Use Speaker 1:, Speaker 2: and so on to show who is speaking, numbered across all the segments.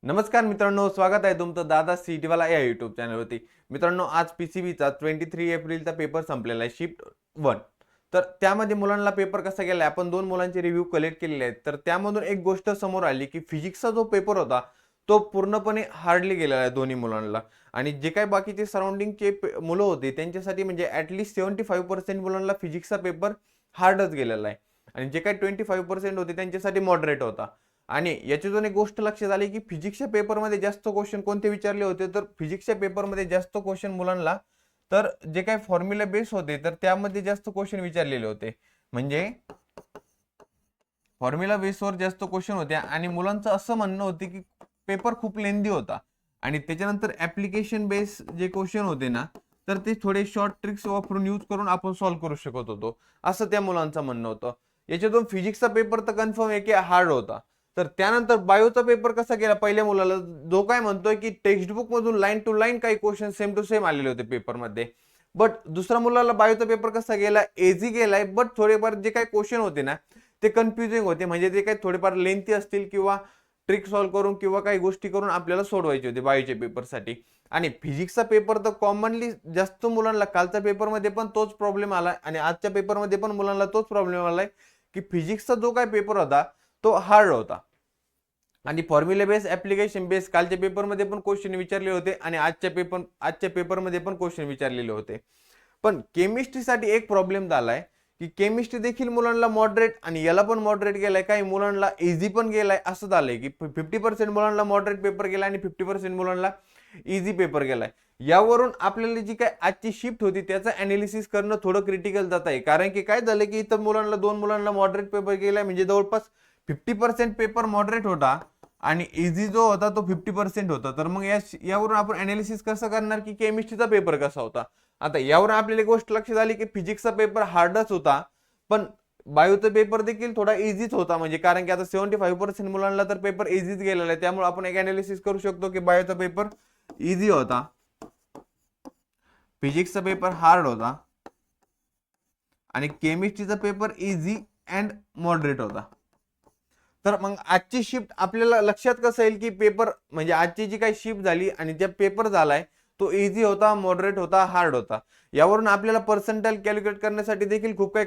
Speaker 1: नमस्कार मित्रांनो, स्वागत आहे तुमचं दादा सीईटी वाला या युट्यूब चॅनलवरती। मित्रांनो, आज पीसीबीचा 23 एप्रिलचा पेपर संपलेला आहे, शिफ्ट 1। तर त्यामध्ये मुलांना पेपर कसा गेला, आपण दोन मुलांचे रिव्ह्यू कलेक्ट केलेले आहेत। तर त्यामधून एक गोष्ट समोर आली की फिजिक्सचा जो पेपर होता तो पूर्णपणे हार्डली गेलेला आहे दोन्ही मुलांना। आणि जे काही बाकीचे सराउंडिंगचे मुलं होते त्यांच्यासाठी म्हणजे ॲटलीस्ट 75% मुलांना फिजिक्सचा पेपर हार्डच गेलेला आहे, आणि जे काही 25% होते त्यांच्यासाठी मॉडरेट होता। आणि याच्यातून एक गोष्ट लक्षात आली की फिजिक्सच्या पेपरमध्ये जास्त क्वेश्चन कोणते विचारले होते, तर फिजिक्सच्या पेपरमध्ये जास्त क्वेश्चन मुलांना तर जे काही फॉर्म्युला बेस होते तर त्यामध्ये जास्त क्वेश्चन विचारलेले होते। म्हणजे फॉर्म्युला बेसवर जास्त क्वेश्चन होते आणि मुलांचं असं म्हणणं होते की पेपर खूप लेंदी होता। आणि त्याच्यानंतर ऍप्लिकेशन बेस जे क्वेश्चन होते ना, तर ते थोडे शॉर्ट ट्रिक्स वापरून यूज करून आपण सॉल्व्ह करू शकत होतो, असं त्या मुलांचं म्हणणं होतं। याच्यातून फिजिक्सचा पेपर तर कन्फर्म आहे की हार्ड होता। तर त्यानंतर बायोचा पेपर कसा गेला पहिल्या मुलाला, जो काय म्हणतोय की टेक्स्टबुक मधून लाईन टू लाईन काही क्वेश्चन सेम टू सेम आलेले होते पेपरमध्ये। बट दुसऱ्या मुलाला बायोचा पेपर कसा गेला, इझी गेलाय, बट थोडेफार जे काही क्वेश्चन होते ना ते कन्फ्युजिंग होते। म्हणजे ते काही थोडेफार लेंथी असतील किंवा ट्रिक सॉल्व्ह करून किंवा काही गोष्टी करून आपल्याला सोडवायचे होते बायोच्या पेपरसाठी। आणि फिजिक्सचा पेपर तर कॉमनली जास्त मुलांना कालच्या पेपरमध्ये पण तोच प्रॉब्लेम आला आणि आजच्या पेपरमध्ये पण मुलांना तोच प्रॉब्लेम आलाय की फिजिक्सचा जो काही पेपर होता तो हार्ड होता। आणि फॉर्म्युला बेस ऍप्लिकेशन बेस कालच्या पेपरमध्ये पण क्वेश्चन विचारले होते आणि आजच्या पेपरमध्ये पण क्वेश्चन विचारलेले होते। पण केमिस्ट्रीसाठी एक प्रॉब्लेम झालाय की केमिस्ट्री देखील मुलांना मॉडरेट आणि याला पण मॉडरेट गेलाय, काही मुलांना इझी पण गेलाय। असं झालंय की 50% मुलांना मॉडरेट पेपर गेलाय आणि 50% मुलांना इझी पेपर गेलाय। यावरून आपल्याला जी काय आजची शिफ्ट होती त्याचं अनालिसिस करणं थोडं क्रिटिकल जात आहे। कारण की काय झालं की इतर मुलांना दोन मुलांना मॉडरेट पेपर गेलाय, म्हणजे जवळपास 50% पेपर मॉडरेट होता आणि इझी जो होता तो 50% होता। तर मग यावरून आपण अनालिसिस कसं करणार की केमिस्ट्रीचा पेपर कसा होता। आता यावर आपल्याला एक गोष्ट लक्षात आली की फिजिक्सचा पेपर हार्डच होता, पण बायोचा पेपर देखील थोडा इझीच होता। म्हणजे कारण की आता 75% मुलांना तर पेपर इझीच गेलेला आहे, त्यामुळे आपण एक अनालिसिस करू शकतो की बायोचा पेपर इझी होता, फिजिक्सचा पेपर हार्ड होता आणि केमिस्ट्रीचा पेपर इझी अँड मॉडरेट होता। तर मग आजची शिफ्ट आपल्याला लक्षात कसं येईल की पेपर म्हणजे आजची जी काही शिफ्ट झाली आणि जे पेपर झालाय तो इझी होता, मॉडरेट होता, हार्ड होता। यावरून आपल्याला पर्सेंटाइल कॅल्क्युलेट करण्यासाठी देखील खूप काही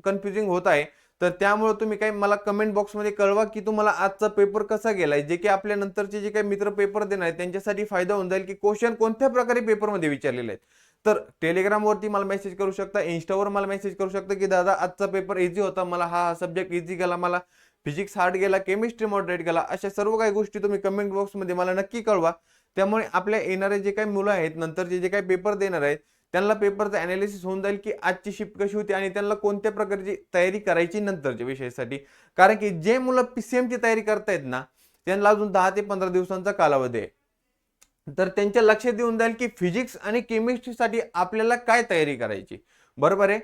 Speaker 1: कन्फ्युजिंग होत आहे। तर त्यामुळे तुम्ही काही मला कमेंट बॉक्समध्ये कळवा की तुम्हाला आजचा पेपर कसा गेलाय, जे की आपल्या नंतरचे जे काही मित्र पेपर देणार आहेत त्यांच्यासाठी फायदा होऊन जाईल की क्वेश्चन कोणत्या प्रकारे पेपरमध्ये विचारलेले आहेत। तर टेलिग्रामवरती मला मेसेज करू शकता, इंस्टावर मला मेसेज करू शकता की दादा आजचा पेपर इझी होता, मला हा सब्जेक्ट इझी गेला, मला फिजिक्स हार्ड गेला, केमिस्ट्री मॉडरेट गेला। अशा सर्व काही गोष्टी तुम्ही कमेंट बॉक्समध्ये मला नक्की कळवा। त्यामुळे आपल्या येणारे जे काही मुलं आहेत नंतरचे जे काही पेपर देणार आहेत त्यांना पेपरचं अनालिसिस होऊन जाईल की आजची शिफ्ट कशी होती आणि त्यांना कोणत्या प्रकारची तयारी करायची नंतरच्या विषयासाठी। कारण की जे मुलं पीसीएमची तयारी करतायत ना त्यांना अजून 10 ते 15 दिवसांचा कालावधी आहे। तर त्यांच्या लक्षात येऊन जाईल की फिजिक्स आणि केमिस्ट्रीसाठी आपल्याला काय तयारी करायची, बरोबर आहे।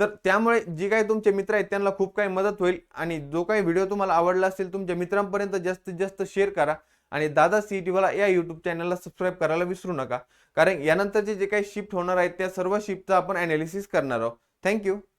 Speaker 1: तर त्यामुळे जे काही तुमचे मित्र आहेत त्यांना खूप काही मदत होईल। आणि जो काही व्हिडिओ तुम्हाला आवडला असेल तुमच्या मित्रांपर्यंत जास्तीत जास्त शेअर करा आणि दादा सीईटी वाला या युट्यूब चॅनलला सबस्क्राईब करायला विसरू नका। कारण यानंतरचे जे काही शिफ्ट होणार आहेत त्या सर्व शिफ्टचा आपण अनालिसिस करणार आहोत। थँक्यू।